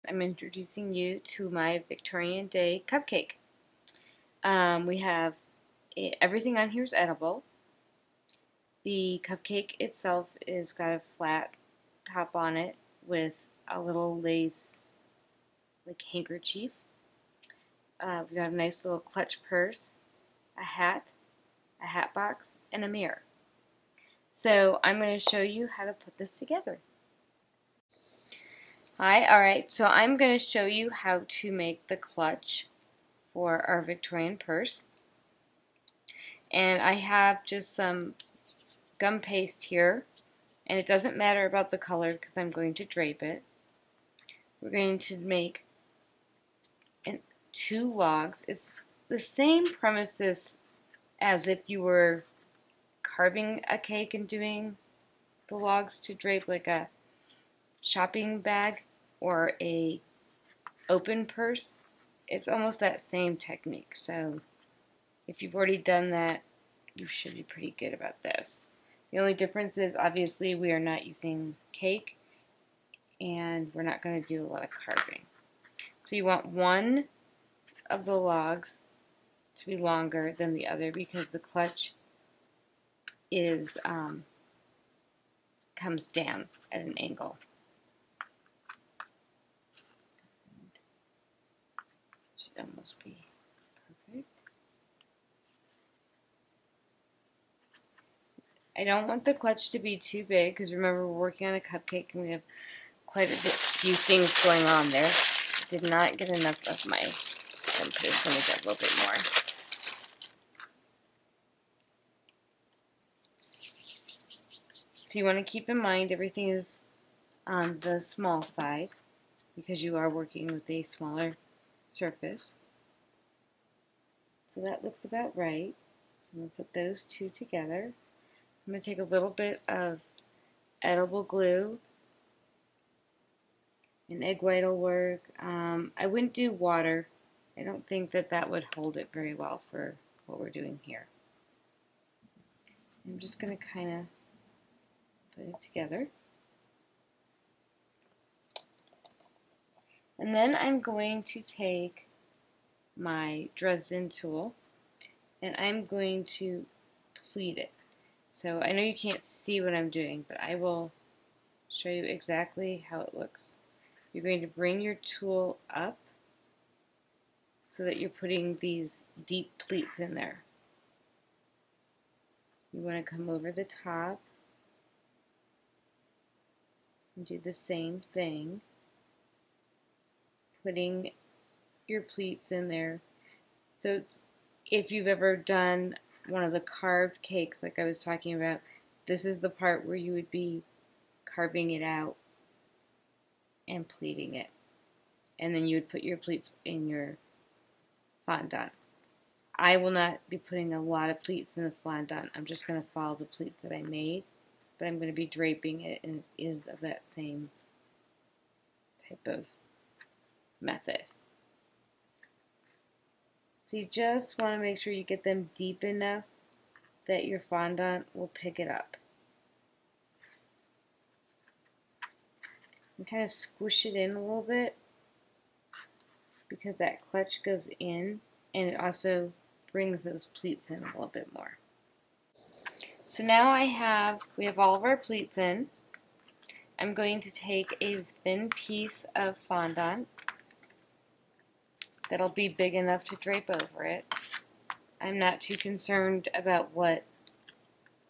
I'm introducing you to my Victorian Day cupcake. We have everything on here is edible. The cupcake itself is got a flat top on it with a little lace like handkerchief. We got a nice little clutch purse, a hat box, and a mirror. So I'm going to show you how to put this together. Hi, alright, so I'm going to show you how to make the clutch for our Victorian purse. And I have just some gum paste here, and it doesn't matter about the color because I'm going to drape it. We're going to make two logs. It's the same premises as if you were carving a cake and doing the logs to drape like a shopping bag or a open purse. It's almost that same technique. So if you've already done that, you should be pretty good about this. The only difference is obviously we are not using cake and we're not going to do a lot of carving. So you want one of the logs to be longer than the other because the clutch is comes down at an angle. Should almost be perfect. I don't want the clutch to be too big because remember we're working on a cupcake and we have quite a few things going on there. I did not get enough of my gum paste. Let me get a little bit more. So you want to keep in mind everything is on the small side because you are working with a smaller surface. So that looks about right. So I'm going to put those two together. I'm going to take a little bit of edible glue. An egg white will work. I wouldn't do water. I don't think that that would hold it very well for what we're doing here. I'm just going to kind of put it together. And then I'm going to take my Dresden tool and I'm going to pleat it. So I know you can't see what I'm doing, but I will show you exactly how it looks. You're going to bring your tool up so that you're putting these deep pleats in there. You want to come over the top and do the same thing, putting your pleats in there. So if you've ever done one of the carved cakes like I was talking about, this is the part where you would be carving it out and pleating it. And then you would put your pleats in your fondant. I will not be putting a lot of pleats in the fondant. I'm just going to follow the pleats that I made, but I'm going to be draping it, and it is of that same type of method. So you just want to make sure you get them deep enough that your fondant will pick it up. And kind of squish it in a little bit because that clutch goes in and it also brings those pleats in a little bit more. So now we have all of our pleats in. I'm going to take a thin piece of fondant that'll be big enough to drape over it. I'm not too concerned about what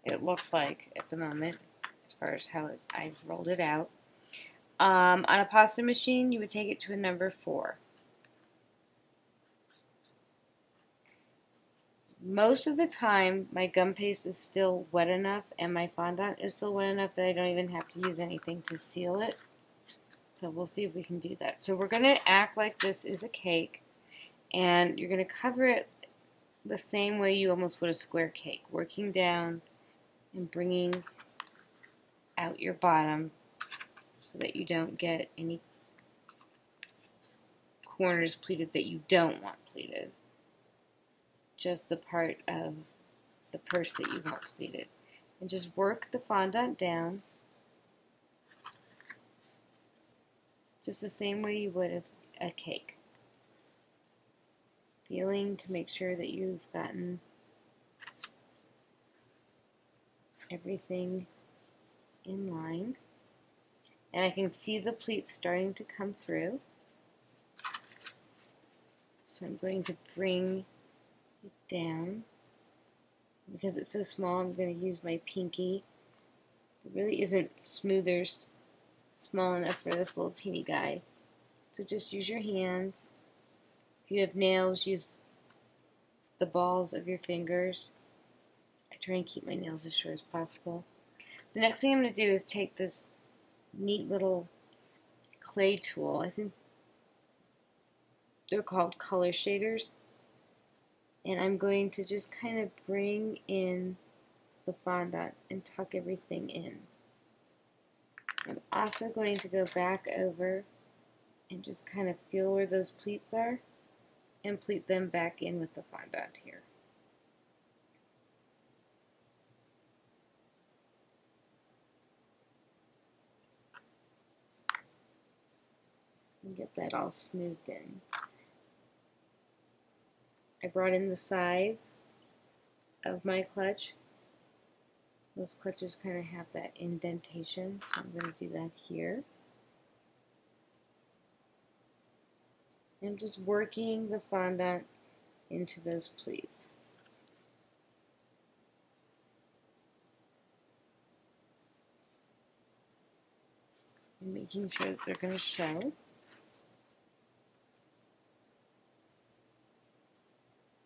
it looks like at the moment as far as how I've rolled it out. On a pasta machine, you would take it to a number 4. Most of the time, my gum paste is still wet enough and my fondant is still wet enough that I don't even have to use anything to seal it. So we'll see if we can do that. So we're going to act like this is a cake, and you're going to cover it the same way you almost would a square cake, working down and bringing out your bottom so that you don't get any corners pleated that you don't want pleated. Just the part of the purse that you want pleated. And just work the fondant down just the same way you would as a cake. Feeling to make sure that you've gotten everything in line. And I can see the pleats starting to come through. So I'm going to bring it down. Because it's so small, I'm going to use my pinky. It really isn't small enough for this little teeny guy. So just use your hands. If you have nails, use the balls of your fingers. I try and keep my nails as short as possible. The next thing I'm going to do is take this neat little clay tool. I think they're called color shaders. And I'm going to just kind of bring in the fondant and tuck everything in. I'm also going to go back over and just kind of feel where those pleats are and pleat them back in with the fondant here. And get that all smoothed in. I brought in the size of my clutch. Most clutches kind of have that indentation, so I'm going to do that here. I'm just working the fondant into those pleats. And making sure that they're going to show.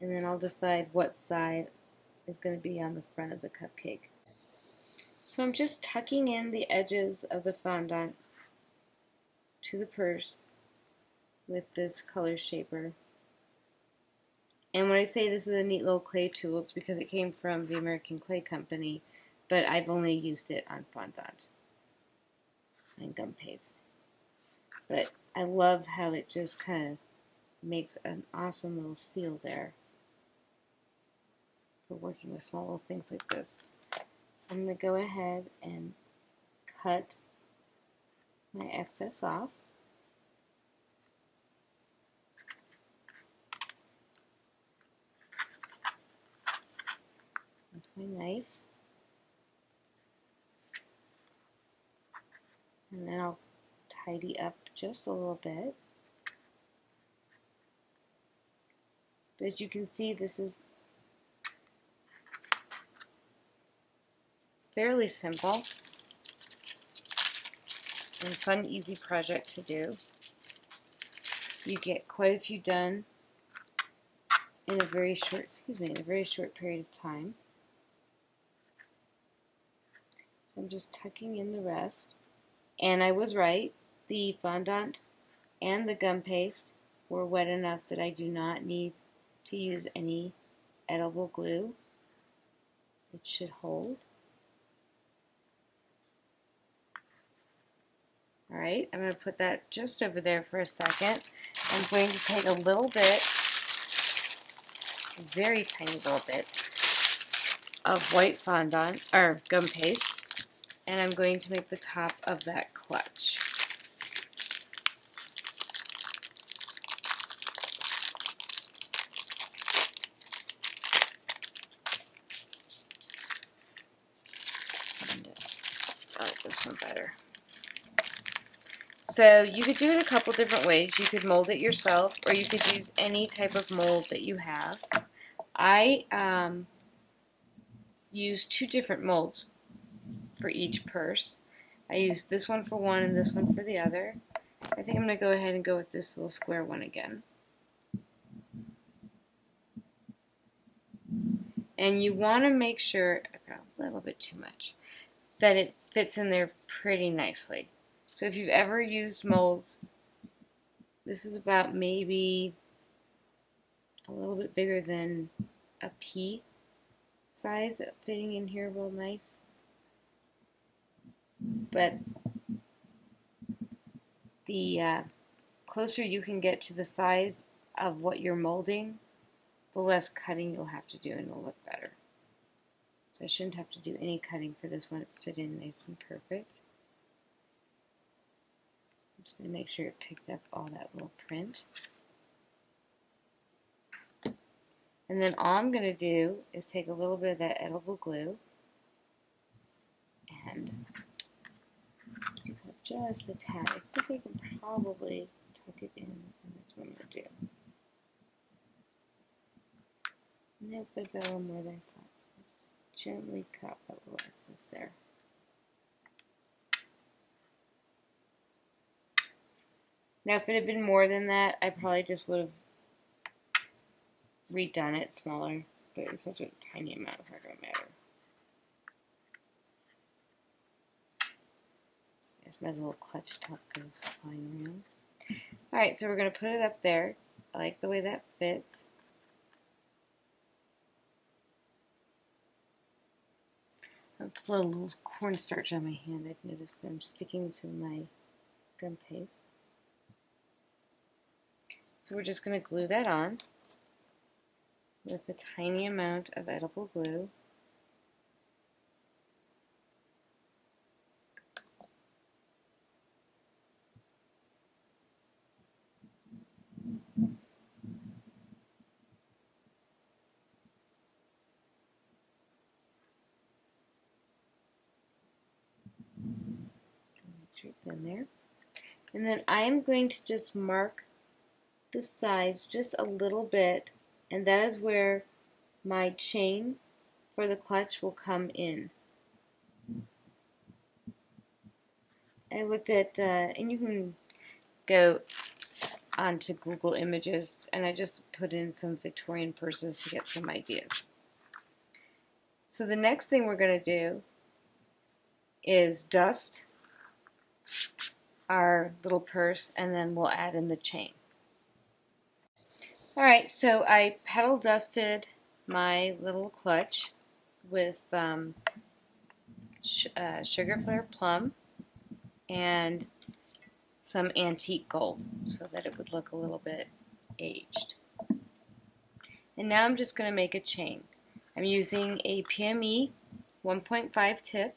And then I'll decide what side is going to be on the front of the cupcake. So I'm just tucking in the edges of the fondant to the purse with this color shaper. And when I say this is a neat little clay tool, it's because it came from the American Clay Company, but I've only used it on fondant and gum paste. But I love how it just kind of makes an awesome little seal there for working with small little things like this. So I'm going to go ahead and cut my excess off. With my knife. And then I'll tidy up just a little bit. But as you can see, this is fairly simple and fun, easy project to do. You get quite a few done in a very short, period of time. So I'm just tucking in the rest. And I was right, the fondant and the gum paste were wet enough that I do not need to use any edible glue. It should hold. Alright, I'm going to put that just over there for a second. I'm going to take a little bit, a very tiny little bit, of white fondant, or gum paste, and I'm going to make the top of that clutch. I like this one better. So you could do it a couple different ways. You could mold it yourself, or you could use any type of mold that you have. I used 2 different molds for each purse. I used this one for one and this one for the other. I think I'm going to go ahead and go with this little square one again. And you want to make sure, I've got a little bit too much, that it fits in there pretty nicely. So if you've ever used molds, this is about maybe a little bit bigger than a pea size, fitting in here real nice. But the closer you can get to the size of what you're molding, the less cutting you'll have to do and it'll look better. So I shouldn't have to do any cutting for this one. It fit in nice and perfect. Just going to make sure it picked up all that little print. And then all I'm going to do is take a little bit of that edible glue and just a tad. I think I can probably tuck it in, and that's what I'm going to do. Nope, I got a little more than I thought, so I'll just gently cut that little excess there. Now, if it had been more than that, I probably just would have redone it smaller, but it's such a tiny amount, it's not going to matter. As my little clutch top goes flying around. Alright, so we're going to put it up there. I like the way that fits. I'll put a little cornstarch on my hand. I've noticed that I'm sticking to my gum paste. So we're just going to glue that on with a tiny amount of edible glue. Make sure it's in there. And then I'm going to just mark the sides just a little bit, and that is where my chain for the clutch will come in. I looked at, and you can go onto Google Images, and I just put in some Victorian purses to get some ideas. So the next thing we're going to do is dust our little purse, and then we'll add in the chain. Alright, so I petal dusted my little clutch with Sugar Flare Plum and some antique gold so that it would look a little bit aged. And now I'm just going to make a chain. I'm using a PME 1.5 tip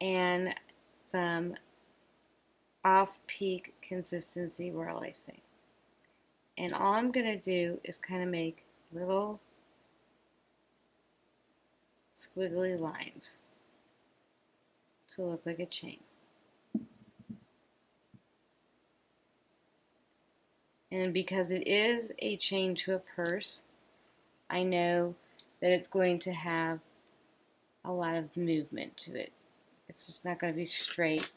and some off-peak consistency royal icing. And all I'm going to do is kind of make little squiggly lines to look like a chain. And because it is a chain to a purse, I know that it's going to have a lot of movement to it. It's just not going to be straight.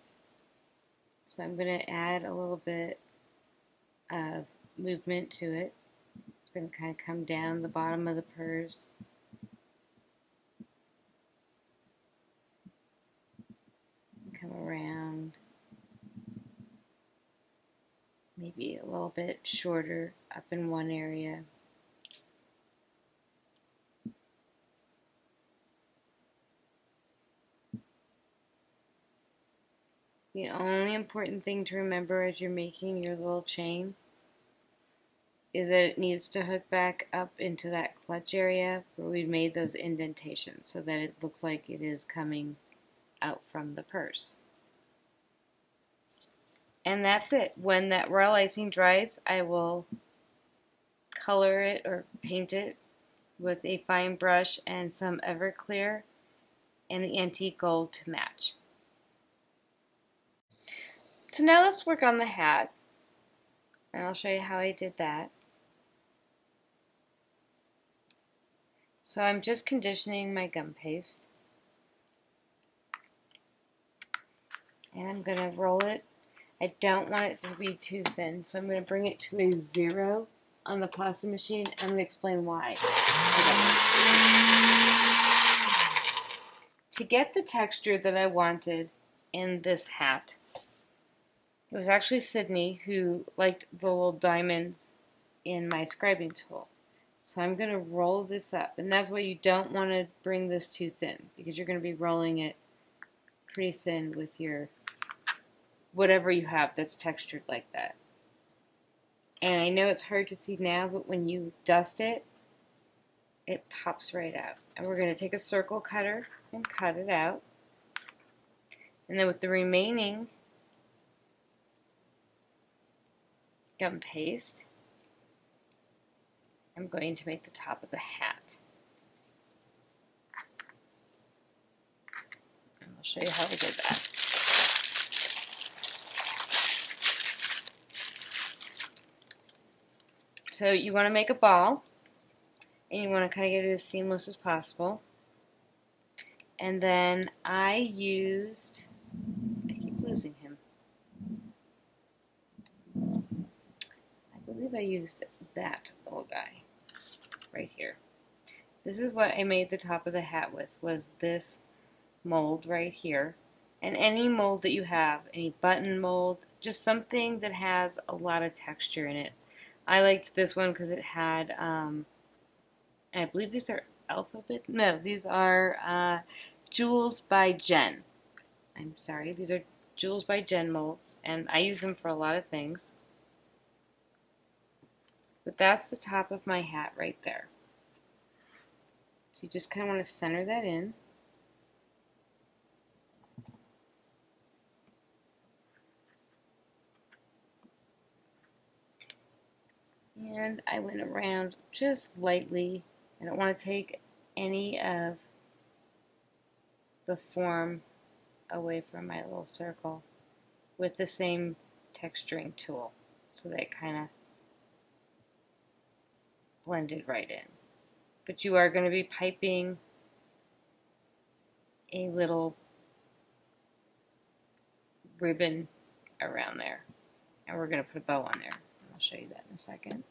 So I'm going to add a little bit of movement to it. It's going to kind of come down the bottom of the purse. Come around. Maybe a little bit shorter up in one area. The only important thing to remember as you're making your little chain is that it needs to hook back up into that clutch area where we made those indentations so that it looks like it is coming out from the purse. And that's it. When that royal icing dries, I will color it or paint it with a fine brush and some Everclear and the antique gold to match. So now let's work on the hat, and I'll show you how I did that. So I'm just conditioning my gum paste, and I'm going to roll it. I don't want it to be too thin, so I'm going to bring it to a 0 on the pasta machine. I'm going to explain why. To get the texture that I wanted in this hat, it was actually Sydney who liked the little diamonds in my scribing tool. So I'm going to roll this up, and that's why you don't want to bring this too thin, because you're going to be rolling it pretty thin with your whatever you have that's textured like that. And I know it's hard to see now, but when you dust it, it pops right out. And we're going to take a circle cutter and cut it out. And then with the remaining gum paste, I'm going to make the top of the hat. And I'll show you how I did that. So you want to make a ball, and you want to kind of get it as seamless as possible. And then I keep losing him. I believe I used that little guy right here. This is what I made the top of the hat with, was this mold right here. And any mold that you have, any button mold, just something that has a lot of texture in it. I liked this one because it had, I believe these are alphabet, no, these are Jewels by Jen. I'm sorry, these are Jewels by Jen molds, and I use them for a lot of things. But that's the top of my hat right there. So you just kind of want to center that in. And I went around just lightly. I don't want to take any of the form away from my little circle with the same texturing tool, so that it kind of blended right in. But you are going to be piping a little ribbon around there, and we're going to put a bow on there. I'll show you that in a second.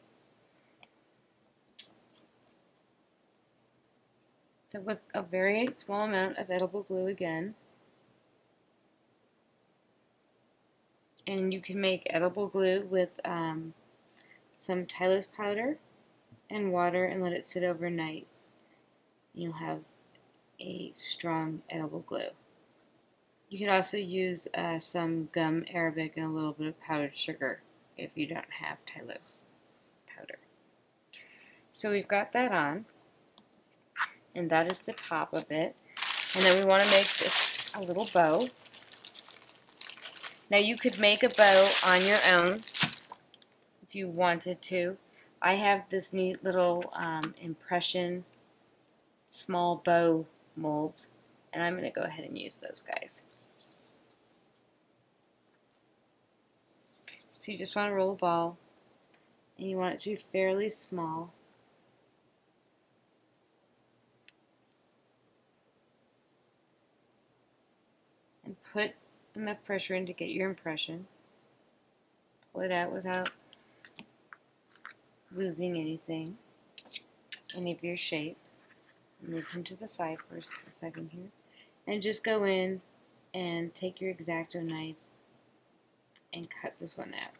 So with a very small amount of edible glue again, and you can make edible glue with some Tylose powder and water and let it sit overnight. You'll have a strong edible glue. You could also use some gum arabic and a little bit of powdered sugar if you don't have Tylose powder. So we've got that on, and that is the top of it. And then we want to make this a little bow. Now you could make a bow on your own if you wanted to. I have this neat little impression small bow molds, and I'm going to go ahead and use those guys. So you just want to roll a ball, and you want it to be fairly small. And put enough pressure in to get your impression. Pull it out without losing anything, any of your shape. Move him to the side for a second here. And just go in and take your X-Acto knife and cut this one out.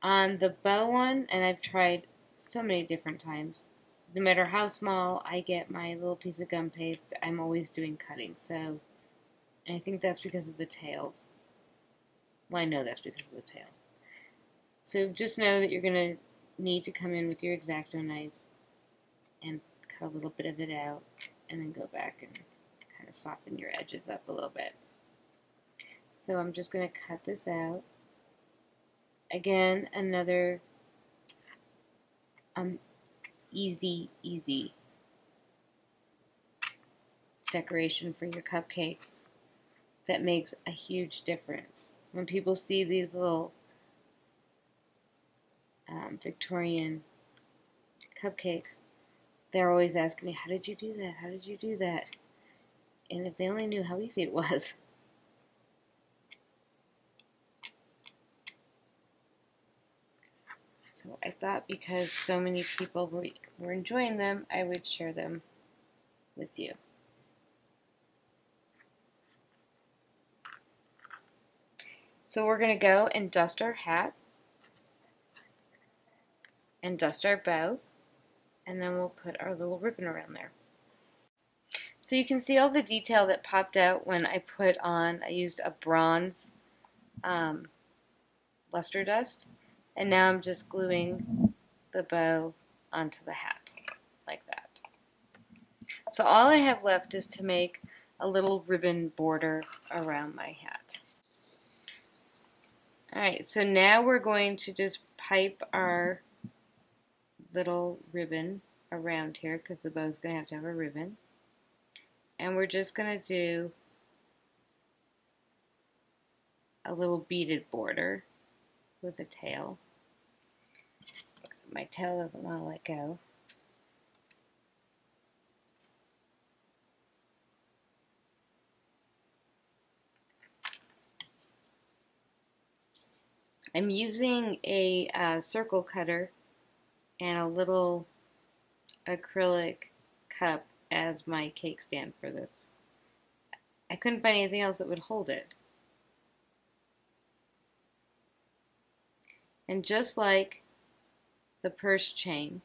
On the bow one, and I've tried so many different times, no matter how small I get my little piece of gum paste, I'm always doing cutting. So, and I think that's because of the tails. Well, I know that's because of the tails. So just know that you're going to need to come in with your X-Acto knife and cut a little bit of it out, and then go back and kind of soften your edges up a little bit. So I'm just going to cut this out. Again, another easy decoration for your cupcake that makes a huge difference. When people see these little Victorian cupcakes, they're always asking me, how did you do that? How did you do that? And if they only knew how easy it was. So I thought because so many people were enjoying them, I would share them with you. So we're going to go and dust our hat and dust our bow, and then we'll put our little ribbon around there. So you can see all the detail that popped out when I put on, I used a bronze luster dust, and now I'm just gluing the bow onto the hat, like that. So all I have left is to make a little ribbon border around my hat. Alright, so now we're going to just pipe our little ribbon around here because the bow's going to have a ribbon. And we're just going to do a little beaded border with a tail. My tail doesn't want to let go. I'm using a circle cutter and a little acrylic cup as my cake stand for this. I couldn't find anything else that would hold it. And just like the purse chain,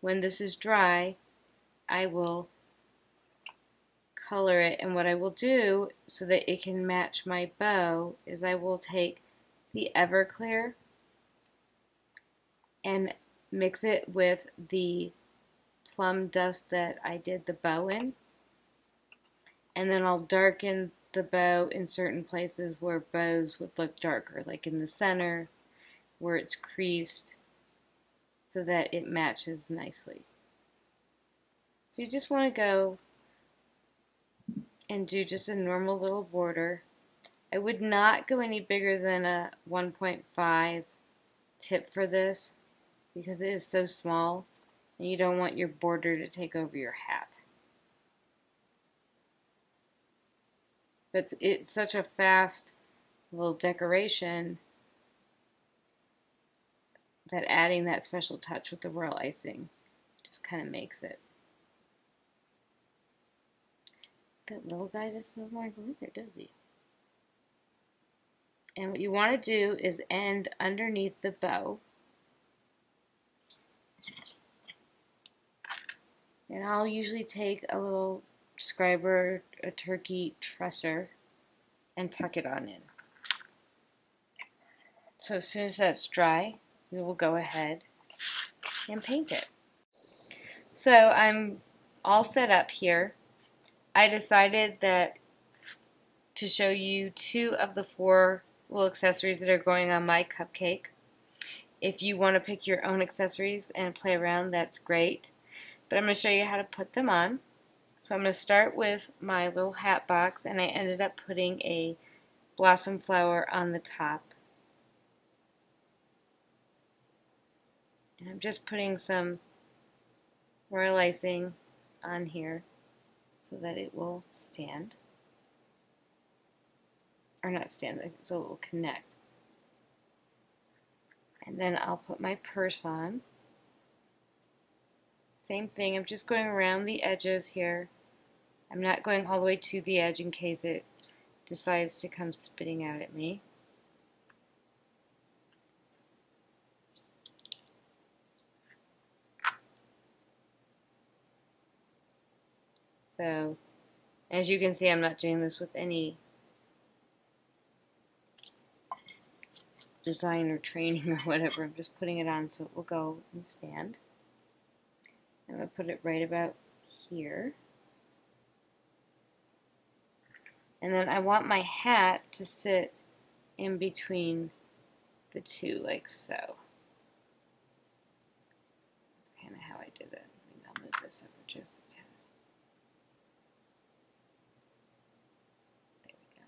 when this is dry, I will color it, and what I will do so that it can match my bow is I will take the Everclear and mix it with the plum dust that I did the bow in, and then I'll darken the bow in certain places where bows would look darker, like in the center where it's creased, so that it matches nicely. So you just want to go and do just a normal little border. I would not go any bigger than a 1.5 tip for this because it is so small and you don't want your border to take over your hat. But it's such a fast little decoration that adding that special touch with the royal icing just kind of makes it. That little guy just doesn't want to go in there, does he? And what you want to do is end underneath the bow. And I'll usually take a little scriber, a turkey tresser, and tuck it on in. So as soon as that's dry, we will go ahead and paint it. So I'm all set up here. I decided that to show you 2 of the 4 little accessories that are going on my cupcake. If you want to pick your own accessories and play around, that's great. But I'm going to show you how to put them on. So I'm going to start with my little hat box, and I ended up putting a blossom flower on the top. And I'm just putting some royal icing on here so that it will stand. Or not stand, so it will connect. And then I'll put my purse on. Same thing, I'm just going around the edges here. I'm not going all the way to the edge in case it decides to come spitting out at me. So, as you can see, I'm not doing this with any design or training or whatever. I'm just putting it on so it will go and stand. I'm going to put it right about here. And then I want my hat to sit in between the 2, like so. That's kind of how I did it. I'll move this over just a tad. There we go.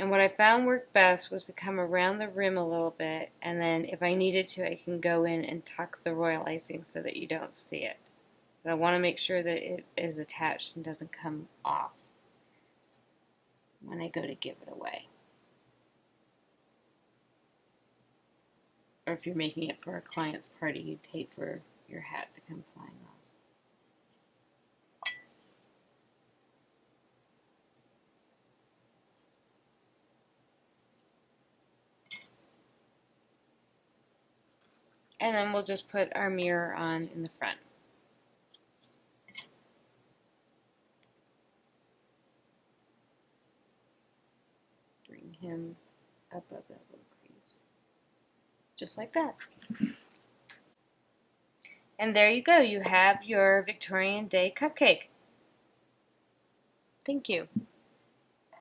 And what I found worked best was to come around the rim a little bit, and then if I needed to, I can go in and tuck the royal icing so that you don't see it. But I want to make sure that it is attached and doesn't come off when I go to give it away. Or if you're making it for a client's party, you'd hate for your hat to come flying off. And then we'll just put our mirror on in the front. Bring him up above that little crease. Just like that. And there you go. You have your Victorian Day cupcake. Thank you.